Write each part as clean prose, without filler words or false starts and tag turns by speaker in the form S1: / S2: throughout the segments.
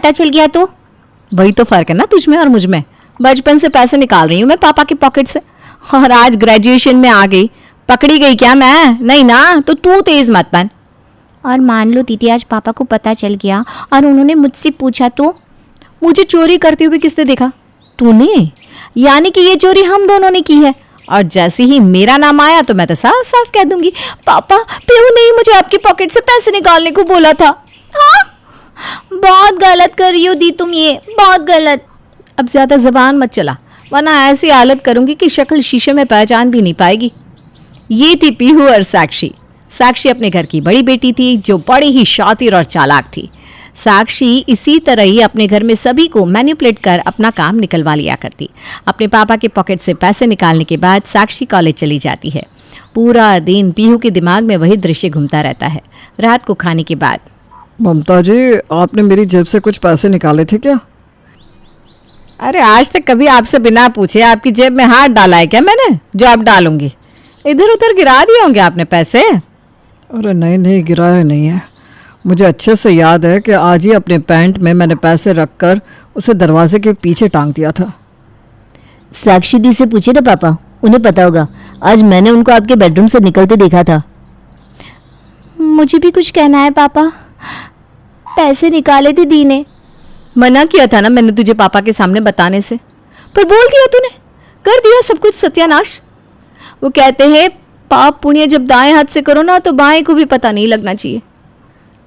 S1: पता चल गया तो?
S2: वही तो फर्क है ना तुझ में और मुझ में। बचपन से पैसे निकाल रही हूँ मैं पापा की पॉकेट से, और आज ग्रेजुएशन में आ गई, पकड़ी गई क्या मैं? नहीं ना, तो तू तेज मत बन।
S1: और मान लो दीदी आज पापा को पता चल गया और उन्होंने मुझसे पूछा तो?
S2: मुझे चोरी करते हुए किसने देखा? तूने। यानी कि ये चोरी हम दोनों ने की है, और जैसे ही मेरा नाम आया तो मैं तो साफ साफ कह दूंगी, पापा पीहू ने ही मुझे आपकी पॉकेट से पैसे निकालने को बोला था।
S1: हाँ, बहुत गलत कर रही हो दी तुम, ये बहुत गलत।
S2: अब ज्यादा जबान मत चला, वरना ऐसी हालत करूंगी कि शक्ल शीशे में पहचान भी नहीं पाएगी। ये थी पीहू और साक्षी। साक्षी अपने घर की बड़ी बेटी थी जो बड़ी ही शातिर और चालाक थी। साक्षी इसी तरह ही अपने घर में सभी को मैनिपुलेट कर अपना काम निकलवा लिया करती। अपने पापा के पॉकेट से पैसे निकालने के बाद साक्षी कॉलेज चली जाती है। पूरा दिन पीहू के दिमाग में वही दृश्य घूमता रहता है। रात को खाने के बाद,
S3: ममता जी, आपने मेरी जेब से कुछ पैसे निकाले थे क्या?
S2: अरे आज तक कभी आपसे बिना पूछे आपकी जेब में हाथ डाला है क्या मैंने, जो आप डालूंगी? इधर उधर गिरा दिए होंगे आपने पैसे।
S3: अरे नहीं नहीं, गिराया नहीं है। मुझे अच्छे से याद है कि आज ही अपने पैंट में मैंने पैसे रखकर उसे दरवाजे के पीछे टांग दिया था।
S1: साक्षी दी से पूछे ना पापा, उन्हें पता होगा। आज मैंने उनको आपके बेडरूम से निकलते देखा था। मुझे भी कुछ कहना है पापा, पैसे निकाले थे दी ने।
S2: मना किया था ना मैंने तुझे पापा के सामने बताने से, पर बोल दिया तूने, कर दिया सब कुछ सत्यानाश। वो कहते हैं पाप पुण्य जब दाएं हाथ से करो ना तो बाएं को भी पता नहीं लगना चाहिए।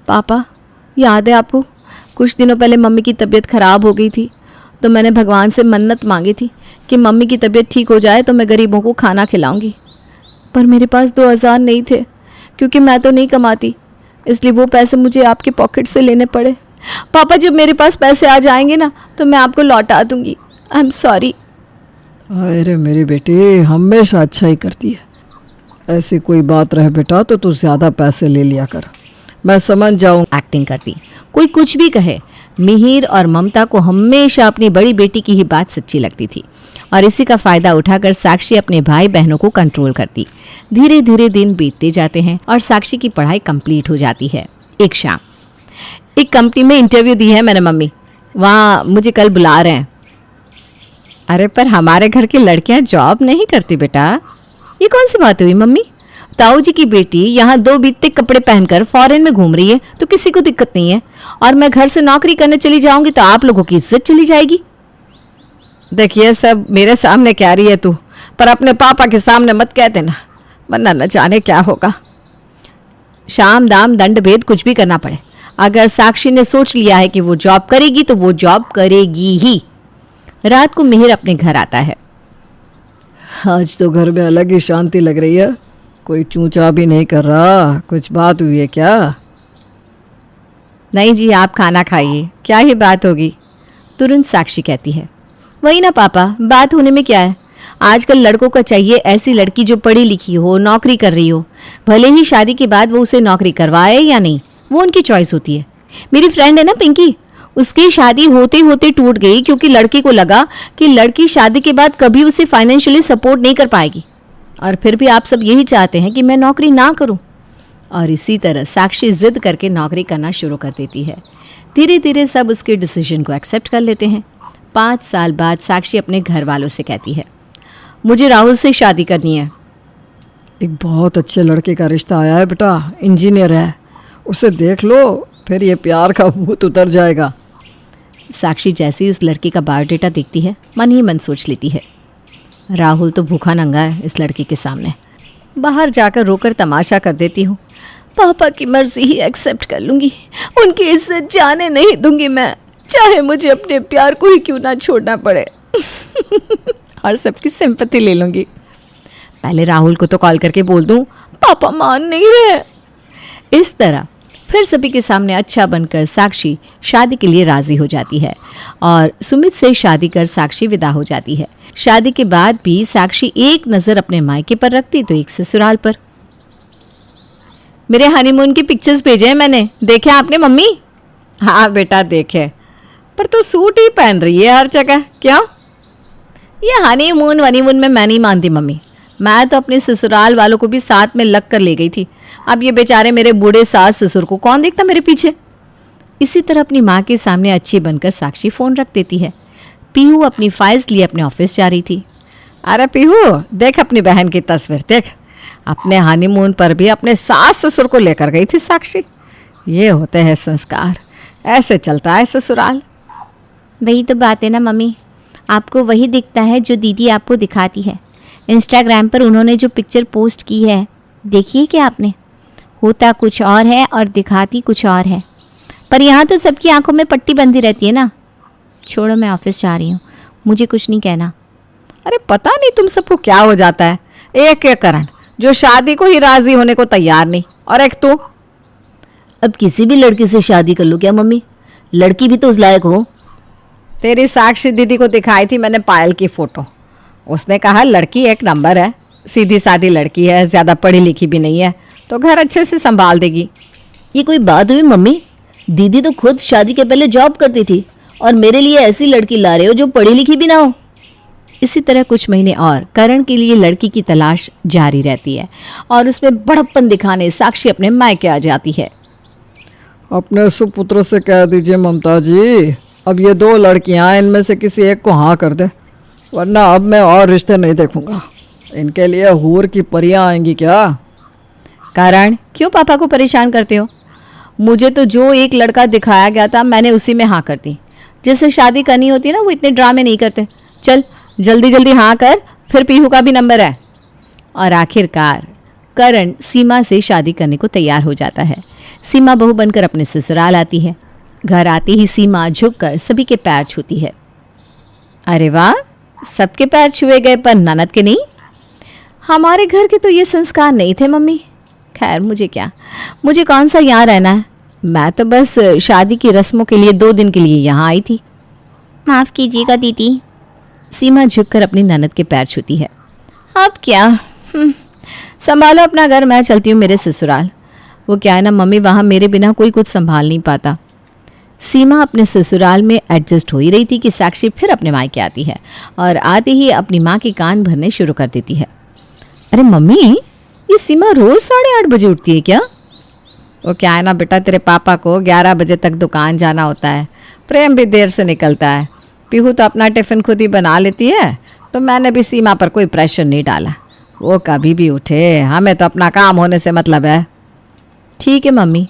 S2: पापा, याद है आपको कुछ दिनों पहले मम्मी की तबीयत खराब हो गई थी, तो मैंने भगवान से मन्नत मांगी थी कि मम्मी की तबीयत ठीक हो जाए तो मैं गरीबों को खाना खिलाऊंगी। पर मेरे पास 2000 नहीं थे, क्योंकि मैं तो नहीं कमाती, इसलिए वो पैसे मुझे आपके पॉकेट से लेने पड़े। पापा जब मेरे पास पैसे आ जाएंगे ना तो मैं आपको लौटा दूंगी। I am sorry.
S3: अरे मेरी बेटी हमेशा अच्छा ही करती है। ऐसी कोई बात रहे बेटा तो तू ज़्यादा पैसे ले लिया कर, मैं समझ जाऊँ।
S2: एक्टिंग करती, कोई कुछ भी कहे, मिहिर और ममता को हमेशा अपनी बड़ी बेटी की ही बात सच्ची लगती थी, और इसी का फायदा उठाकर साक्षी अपने भाई बहनों को कंट्रोल करती। धीरे धीरे दिन बीतते जाते हैं और साक्षी की पढ़ाई कंप्लीट हो जाती है। एक शाम एक कंपनी में इंटरव्यू दी है मैंने मम्मी, वहाँ मुझे कल बुला रहे हैं। अरे पर हमारे घर की लड़कियां जॉब नहीं करती बेटा। ये कौन सी बात हुई मम्मी? ताऊ जी की बेटी यहाँ 2 बीते कपड़े पहनकर फॉरेन में घूम रही है तो किसी को दिक्कत नहीं है, और मैं घर से नौकरी करने चली जाऊंगी तो आप लोगों की इज्जत चली जाएगी। देखिए सब मेरे सामने कह रही है तू, पर अपने पापा के सामने मत कह देना, वरना न जाने क्या होगा। शाम दाम दंड भेद कुछ भी करना पड़े, अगर साक्षी ने सोच लिया है कि वो जॉब करेगी तो वो जॉब करेगी ही। रात को मिहिर अपने घर आता है।
S3: आज तो घर में अलग ही शांति लग रही है, कोई चूचा भी नहीं कर रहा। कुछ बात हुई है क्या?
S2: नहीं जी, आप खाना खाइए, क्या ही बात होगी, तुरंत साक्षी कहती है। वही ना पापा, बात होने में क्या है, आजकल लड़कों को चाहिए ऐसी लड़की जो पढ़ी लिखी हो, नौकरी कर रही हो, भले ही शादी के बाद वो उसे नौकरी करवाए या नहीं, वो उनकी चॉइस होती है। मेरी फ्रेंड है ना पिंकी, उसकी शादी होते होते टूट गई क्योंकि लड़के को लगा कि लड़की शादी के बाद कभी उसे फाइनेंशियली सपोर्ट नहीं कर पाएगी, और फिर भी आप सब यही चाहते हैं कि मैं नौकरी ना करूं। और इसी तरह साक्षी जिद करके नौकरी करना शुरू कर देती है। धीरे धीरे सब उसके डिसीजन को एक्सेप्ट कर लेते हैं। 5 साल बाद साक्षी अपने घर वालों से कहती है, मुझे राहुल से शादी करनी है।
S3: एक बहुत अच्छे लड़के का रिश्ता आया है बेटा, इंजीनियर है, उसे देख लो, फिर ये प्यार का भूत उतर जाएगा।
S2: साक्षी जैसे ही उस लड़के का बायोडेटा देखती है, मन ही मन सोच लेती है, राहुल तो भूखा नंगा है इस लड़के के सामने, बाहर जाकर रोकर तमाशा कर देती हूँ। पापा की मर्जी ही एक्सेप्ट कर लूँगी, उनकी इज्जत जाने नहीं दूंगी मैं, चाहे मुझे अपने प्यार को ही क्यों ना छोड़ना पड़े। और सबकी सिंपैथी ले लूँगी। पहले राहुल को तो कॉल करके बोल दूँ, पापा मान नहीं रहे। इस तरह फिर सभी के सामने अच्छा बनकर साक्षी शादी के लिए राजी हो जाती है, और सुमित से शादी कर साक्षी विदा हो जाती है। शादी के बाद भी साक्षी एक नज़र अपने मायके पर रखती तो एक ससुराल पर। मेरे हनीमून की पिक्चर्स भेजे हैं मैंने, देखे आपने मम्मी? हाँ बेटा देखे, पर तू सूट ही पहन रही है हर जगह, क्या? ये हनीमून वनीमून में मैं नहीं मानती मम्मी, मैं तो अपने ससुराल वालों को भी साथ में लग कर ले गई थी। अब ये बेचारे मेरे बूढ़े सास ससुर को कौन देखता मेरे पीछे? इसी तरह अपनी माँ के सामने अच्छी बनकर साक्षी फ़ोन रख देती है। पीहू अपनी फाइल्स लिए अपने ऑफिस जा रही थी। अरे पीहू, देख अपनी बहन की तस्वीर देख। अपने हनीमून पर भी अपने सास ससुर को लेकर गई थी साक्षी। ये होते हैं संस्कार, ऐसे चलता है ससुराल।
S1: वही तो बात है ना मम्मी, आपको वही दिखता है जो दीदी आपको दिखाती है। इंस्टाग्राम पर उन्होंने जो पिक्चर पोस्ट की है, देखिए क्या आपने, होता कुछ और है और दिखाती कुछ और है। पर यहाँ तो सबकी आंखों में पट्टी बंधी रहती है ना। छोड़ो, मैं ऑफिस जा रही हूँ, मुझे कुछ नहीं कहना।
S2: अरे पता नहीं तुम सबको क्या हो जाता है। एक करण जो शादी को ही राजी होने को तैयार नहीं, और एक तू।
S1: अब किसी भी लड़की से शादी कर लो क्या मम्मी, लड़की भी तो उस लायक हो।
S2: तेरी साक्षी दीदी को दिखाई थी मैंने पायल की फ़ोटो। उसने कहा लड़की एक नंबर है, सीधी सादी लड़की है, ज़्यादा पढ़ी लिखी भी नहीं है, तो घर अच्छे से संभाल देगी।
S1: ये कोई बात हुई मम्मी? दीदी तो खुद शादी के पहले जॉब करती थी और मेरे लिए ऐसी लड़की ला रहे हो जो पढ़ी लिखी भी ना हो।
S2: इसी तरह कुछ महीने और करण के लिए लड़की की तलाश जारी रहती है और उसमें बड़प्पन दिखाने साक्षी अपने मायके आ जाती है।
S3: अपने सुपुत्र से कह दीजिए ममता जी, अब ये 2 लड़कियां हैं, इनमें से किसी एक को हाँ कर दे, वरना अब मैं और रिश्ते नहीं देखूंगा। इनके लिए हूर की परियां आएंगी क्या?
S2: करण, क्यों पापा को परेशान करते हो? मुझे तो जो एक लड़का दिखाया गया था मैंने उसी में हाँ कर दी। जिससे शादी करनी होती है ना, वो इतने ड्रामे नहीं करते। चल जल्दी जल्दी हाँ कर, फिर पीहू का भी नंबर है। और आखिरकार करण सीमा से शादी करने को तैयार हो जाता है। सीमा बहू बनकर अपने ससुराल आती है। घर आते ही सीमा झुककर सभी के पैर छूती है। अरे वाह, सबके पैर छुए गए पर ननद के नहीं। हमारे घर के तो ये संस्कार नहीं थे मम्मी। खैर मुझे क्या, मुझे कौन सा यहाँ रहना है। मैं तो बस शादी की रस्मों के लिए 2 दिन के लिए यहाँ आई थी।
S1: माफ़ कीजिएगा दीदी।
S2: सीमा झुककर अपनी ननद के पैर छूती है। अब क्या, संभालो अपना घर, मैं चलती हूँ मेरे ससुराल। वो क्या है ना मम्मी, वहाँ मेरे बिना कोई कुछ संभाल नहीं पाता। सीमा अपने ससुराल में एडजस्ट हो ही रही थी कि साक्षी फिर अपने मायके आती है और आते ही अपनी माँ के कान भरने शुरू कर देती है। अरे मम्मी, ये सीमा रोज 8:30 बजे उठती है क्या? वो क्या है ना बेटा, तेरे पापा को 11 बजे तक दुकान जाना होता है। प्रेम भी देर से निकलता है। पीहू तो अपना टिफ़िन खुद ही बना लेती है, तो मैंने भी सीमा पर कोई प्रेशर नहीं डाला। वो कभी भी उठे, हमें तो अपना काम होने से मतलब है। ठीक है मम्मी,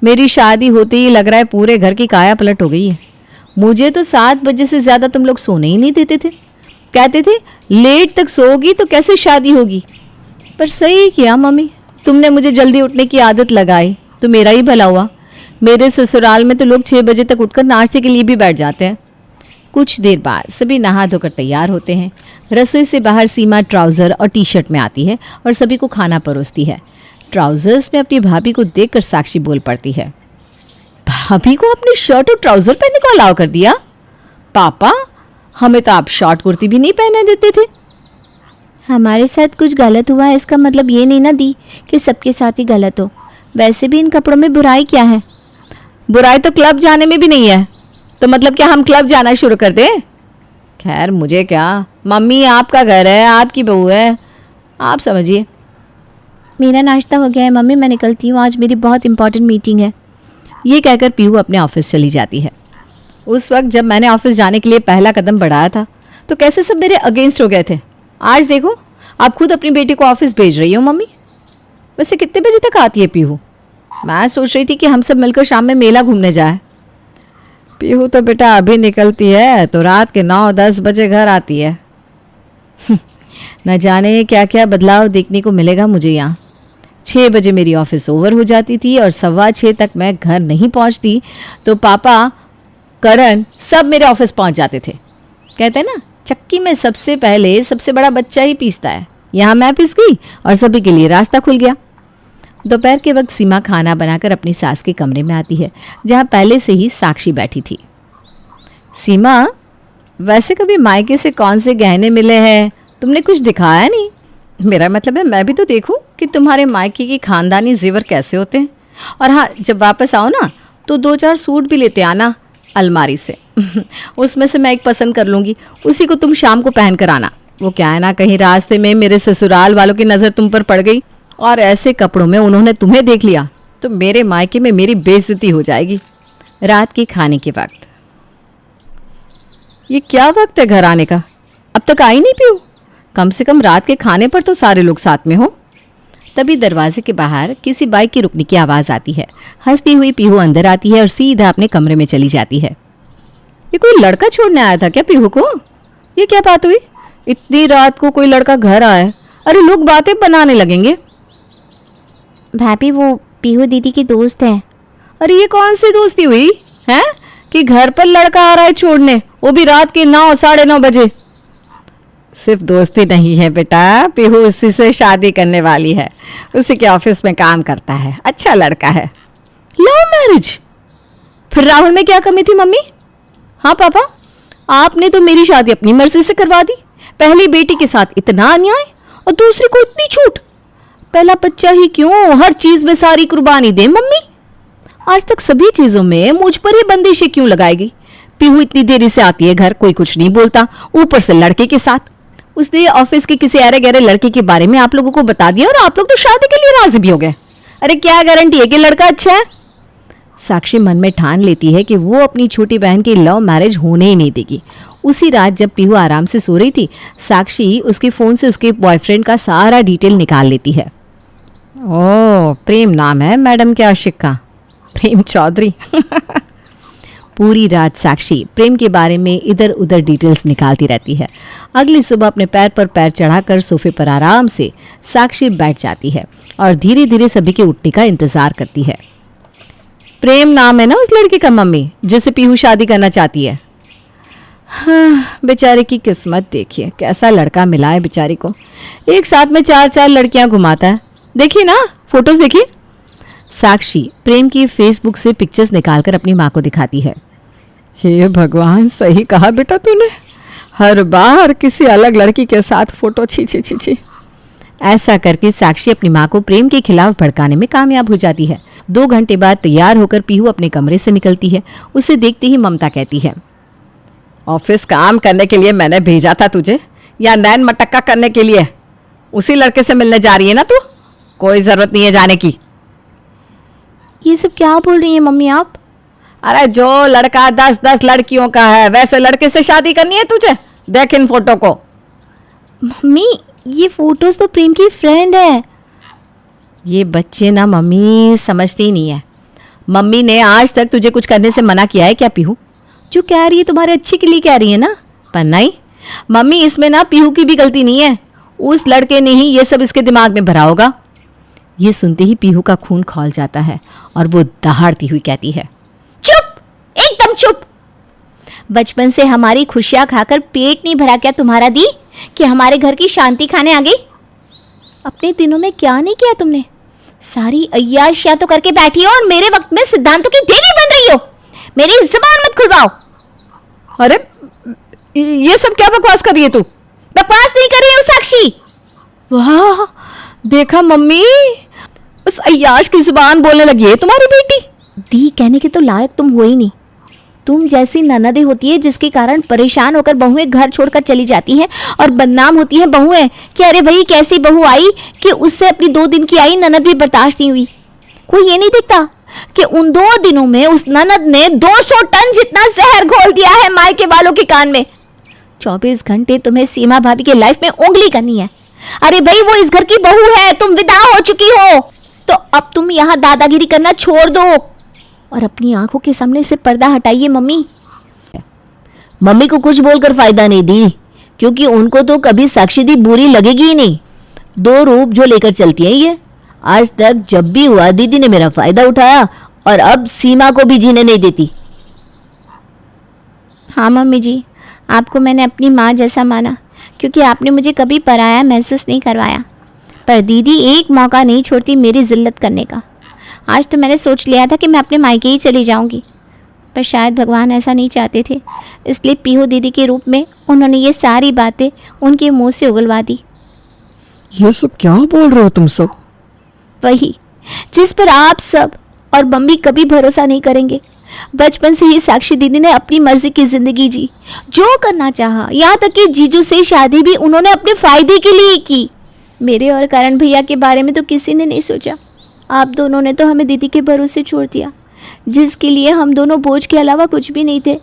S2: मेरी शादी होते ही लग रहा है पूरे घर की काया पलट हो गई है। मुझे तो 7 बजे से ज़्यादा तुम लोग सोने ही नहीं देते थे। कहते थे लेट तक सोओगी तो कैसे शादी होगी। पर सही किया मम्मी, तुमने मुझे जल्दी उठने की आदत लगाई तो मेरा ही भला हुआ। मेरे ससुराल में तो लोग 6 बजे तक उठकर नाश्ते के लिए भी बैठ जाते हैं। कुछ देर बाद सभी नहा धोकर तैयार होते हैं। रसोई से बाहर सीमा ट्राउज़र और टी-शर्ट में आती है और सभी को खाना परोसती है। ट्राउज़र्स में अपनी भाभी को देखकर साक्षी बोल पड़ती है। भाभी को अपनी शर्ट और ट्राउज़र पहनने को अलाउ कर दिया? पापा, हमें तो आप शॉर्ट कुर्ती भी नहीं पहने देते थे।
S1: हमारे साथ कुछ गलत हुआ है, इसका मतलब ये नहीं ना दी कि सबके साथ ही गलत हो। वैसे भी इन कपड़ों में बुराई क्या है?
S2: बुराई तो क्लब जाने में भी नहीं है, तो मतलब क्या हम क्लब जाना शुरू कर दें? खैर मुझे क्या, मम्मी आपका घर है, आपकी बहू है, आप समझिए।
S1: मेरा नाश्ता हो गया है मम्मी, मैं निकलती हूँ, आज मेरी बहुत इंपॉर्टेंट मीटिंग है।
S2: ये कहकर पीहू अपने ऑफिस चली जाती है। उस वक्त जब मैंने ऑफिस जाने के लिए पहला कदम बढ़ाया था तो कैसे सब मेरे अगेंस्ट हो गए थे। आज देखो, आप खुद अपनी बेटी को ऑफिस भेज रही हो मम्मी। वैसे कितने बजे तक आती है पीहू? मैं सोच रही थी कि हम सब मिलकर शाम में मेला घूमने जाए। पीहू तो बेटा अभी निकलती है तो रात के 9-10 बजे घर आती है। न जाने क्या क्या बदलाव देखने को मिलेगा मुझे यहाँ। 6 बजे मेरी ऑफिस ओवर हो जाती थी और 6:15 तक मैं घर नहीं पहुँचती तो पापा, करण सब मेरे ऑफिस पहुँच जाते थे। कहते हैं ना, चक्की में सबसे पहले सबसे बड़ा बच्चा ही पीसता है। यहाँ मैं पिस गई और सभी के लिए रास्ता खुल गया। दोपहर के वक्त सीमा खाना बनाकर अपनी सास के कमरे में आती है जहाँ पहले से ही साक्षी बैठी थी। सीमा, वैसे कभी मायके से कौन से गहने मिले हैं? तुमने कुछ दिखाया नहीं। मेरा मतलब है मैं भी तो देखूं कि तुम्हारे मायके की खानदानी जेवर कैसे होते हैं। और हाँ, जब वापस आओ ना तो 2-4 सूट भी लेते आना अलमारी से। उसमें से मैं एक पसंद कर लूँगी, उसी को तुम शाम को पहन कर आना। वो क्या है ना, कहीं रास्ते में मेरे ससुराल वालों की नज़र तुम पर पड़ गई और ऐसे कपड़ों में उन्होंने तुम्हें देख लिया तो मेरे मायके में मेरी बेइज्जती हो जाएगी। रात के खाने के वक्त। ये क्या वक्त है घर आने का? अब तक आई नहीं पीहू? कम से कम रात के खाने पर तो सारे लोग साथ में हो। तभी दरवाजे के बाहर किसी बाइक की रुकने की आवाज़ आती है। हंसती हुई पीहू अंदर आती है और सीधा अपने कमरे में चली जाती है। ये कोई लड़का छोड़ने आया था क्या पीहू को? ये क्या बात हुई? इतनी रात को कोई लड़का घर आया? अरे लोग बातें बनाने लगेंगे।
S1: भाभी वो पीहू दीदी की दोस्त है।
S2: अरे ये कौन सी दोस्ती हुई है कि घर पर लड़का आ रहा है छोड़ने, वो भी रात के 9 साढ़े 9 बजे? सिर्फ दोस्ती नहीं है बेटा, पीहू उसी से शादी करने वाली है। उसी के ऑफिस में काम करता है, अच्छा लड़का है। Love marriage? फिर राहुल में क्या कमी थी मम्मी? हाँ पापा, आपने तो मेरी शादी अपनी मर्जी से करवा दी। पहली बेटी के साथ इतना अन्याय और दूसरी को इतनी छूट। पहला बच्चा ही क्यों, हर चीज में सारी कुर्बानी दे मम्मी। आज तक सभी चीजों में मुझ पर ही बंदिशें क्यों लगाएगी? पीहू इतनी देरी से आती है घर, कोई कुछ नहीं बोलता, ऊपर से लड़के के साथ। उसने ऑफिस के किसी अरे गहरे लड़के के बारे में आप लोगों को बता दिया और आप लोग तो शादी के लिए राजी भी हो गए। अरे क्या गारंटी है कि लड़का अच्छा है? साक्षी मन में ठान लेती है कि वो अपनी छोटी बहन की लव मैरिज होने ही नहीं देगी। उसी रात जब पीहू आराम से सो रही थी, साक्षी उसके फोन से उसके बॉयफ्रेंड का सारा डिटेल निकाल लेती है। ओह, प्रेम नाम है मैडम के आशिक का, प्रेम चौधरी। पूरी रात साक्षी प्रेम के बारे में इधर उधर डिटेल्स निकालती रहती है। अगली सुबह अपने पैर पर पैर चढ़ाकर सोफे पर आराम से साक्षी बैठ जाती है और धीरे धीरे सभी के उठने का इंतजार करती है। प्रेम नाम है ना उस लड़के का मम्मी, जिसे पीहू शादी करना चाहती है। हाँ, बेचारे की किस्मत देखिए, कैसा लड़का मिला है बेचारी को। एक साथ में 4-4 लड़कियां घुमाता है। देखिए ना, फोटोज देखिए। साक्षी प्रेम की फेसबुक से पिक्चर्स निकालकर अपनी माँ को दिखाती है। हे भगवान, सही कहा बेटा तूने, हर बार किसी अलग लड़की के साथ फोटो छी। ऐसा करके साक्षी अपनी माँ को प्रेम के खिलाफ भड़काने में कामयाब हो जाती है। 2 घंटे बाद तैयार होकर पीहू अपने कमरे से निकलती है। उसे देखते ही ममता कहती है, ऑफिस काम करने के लिए मैंने भेजा था तुझे, या नैन मटक्का करने के लिए? उसी लड़के से मिलने जा रही है ना तू? कोई जरूरत नहीं है जाने की।
S1: ये सब क्या बोल रही हैं मम्मी आप?
S2: अरे जो लड़का 10-10 लड़कियों का है, वैसे लड़के से शादी करनी है तुझे? देख इन फोटो को।
S1: मम्मी ये फोटोज तो प्रेम की फ्रेंड है।
S2: ये बच्चे ना मम्मी समझती नहीं है। मम्मी ने आज तक तुझे कुछ करने से मना किया है क्या पीहू? जो कह रही है तुम्हारे अच्छे के लिए कह रही है ना? पर नहीं मम्मी, इसमें ना पीहू की भी गलती नहीं है। उस लड़के ने ही ये सब इसके दिमाग में भरा होगा। ये सुनते ही पीहू का खून खौल जाता है और वो दहाड़ती हुई कहती है,
S1: चुप, एकदम चुप। बचपन से हमारी खुशियां खाकर पेट नहीं भरा क्या तुम्हारा दी कि हमारे घर की शांति खाने आ गई? अपने दिनों में क्या नहीं किया तुमने? सारी अय्याशियां तो करके बैठी हो और मेरे वक्त में सिद्धांतों की देवी बन रही हो। मेरी जुबान मत खुलवाओ।
S2: अरे ये सब क्या बकवास कर रही है तू?
S1: बकवास नहीं कर रही हूँ साक्षी।
S2: वाह, देखा मम्मी, उस अय्याश की जुबान बोलने लगी है तुम्हारी बेटी।
S1: दी कहने के तो लायक तुम हो ही नहीं। तुम जैसी ननदें होती है जिसके कारण परेशान होकर बहुएं घर छोड़कर चली जाती हैं और बदनाम होती हैं बहुएं कि अरे भाई कैसी बहू आई कि उससे अपनी 2 दिन की आई ननद भी बर्दाश्त नहीं हुई। कोई ये नहीं देखता कि उन 2 दिनों में उस ननद ने 200 टन जितना जहर घोल दिया है मायके वालों के कान में। 24 घंटे तुम्हें सीमा भाभी के लाइफ में उंगली करनी है। अरे भाई वो इस घर की बहू है, तुम विदा हो चुकी हो, तो अब तुम यहाँ दादागिरी करना छोड़ दो और अपनी आंखों के सामने से पर्दा हटाइए मम्मी।
S4: मम्मी को कुछ बोलकर फायदा नहीं दी, क्योंकि उनको तो कभी साक्षी दी बुरी लगेगी ही नहीं। 2 रूप जो लेकर चलती है ये। आज तक जब भी हुआ दीदी ने मेरा फायदा उठाया और अब सीमा को भी जीने नहीं देती।
S1: हाँ मम्मी जी, आपको मैंने अपनी माँ जैसा माना क्योंकि आपने मुझे कभी पराया महसूस नहीं करवाया। पर दीदी एक मौका नहीं छोड़ती मेरी जिल्लत करने का। आज तो मैंने सोच लिया था कि मैं अपने मायके ही चली जाऊंगी, पर शायद भगवान ऐसा नहीं चाहते थे, इसलिए पीहू दीदी के रूप में उन्होंने ये सारी बातें उनके मुंह से उगलवा दी।
S3: ये सब क्या बोल रहे हो तुम सब?
S1: वही जिस पर आप सब और मम्मी कभी भरोसा नहीं करेंगे। बचपन से ही साक्षी दीदी ने अपनी मर्जी की जिंदगी जी, जो करना चाहा, यहाँ तक कि जीजू से शादी भी उन्होंने अपने फायदे के लिए की। मेरे और करण भैया के बारे में तो किसी ने नहीं सोचा। आप दोनों ने तो हमें दीदी के भरोसे छोड़ दिया। जिसके लिए हम दोनों बोझ के अलावा कुछ भी नहीं थे।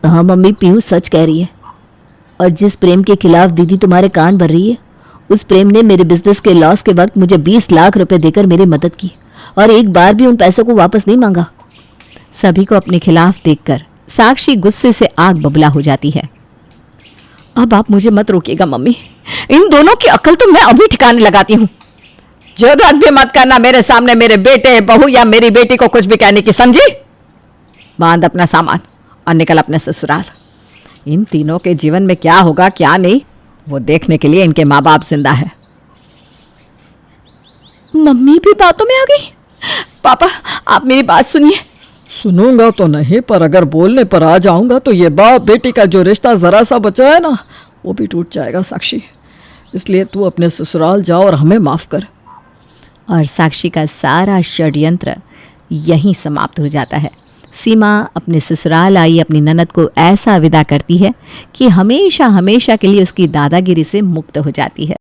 S1: हाँ मम्मी, पीहू सच कह रही है। और जिस प्रेम के खिलाफ दीदी तुम्हारे कान भर रही है, उस प्रेम ने मेरे बिजनेस के लॉस के वक्त मुझे 20 लाख रुपए देकर मेरी मदद की और एक बार भी उन पैसों को वापस नहीं मांगा।
S2: सभी को अपने खिलाफ देखकर साक्षी गुस्से से आग बबूला हो जाती है। अब आप मुझे मत रोकिएगा मम्मी, इन दोनों की अकल तो मैं अभी ठिकाने लगाती हूँ। जरूरत भी मत करना मेरे सामने मेरे बेटे, बहू या मेरी बेटी को कुछ भी कहने की, समझी? बांध अपना सामान और निकल अपने ससुराल। इन तीनों के जीवन में क्या होगा क्या नहीं, वो देखने के लिए इनके माँ बाप जिंदा है। मम्मी भी बातों में आ गई। पापा, आप मेरी बात सुनिए।
S3: सुनूंगा तो नहीं, पर अगर बोलने पर आ जाऊंगा तो ये बाप बेटी का जो रिश्ता जरा सा बचा है ना, वो भी टूट जाएगा साक्षी। इसलिए तू अपने ससुराल जा और हमें माफ कर।
S2: और साक्षी का सारा षड्यंत्र यहीं समाप्त हो जाता है। सीमा अपने ससुराल आई अपनी ननद को ऐसा विदा करती है कि हमेशा हमेशा के लिए उसकी दादागिरी से मुक्त हो जाती है।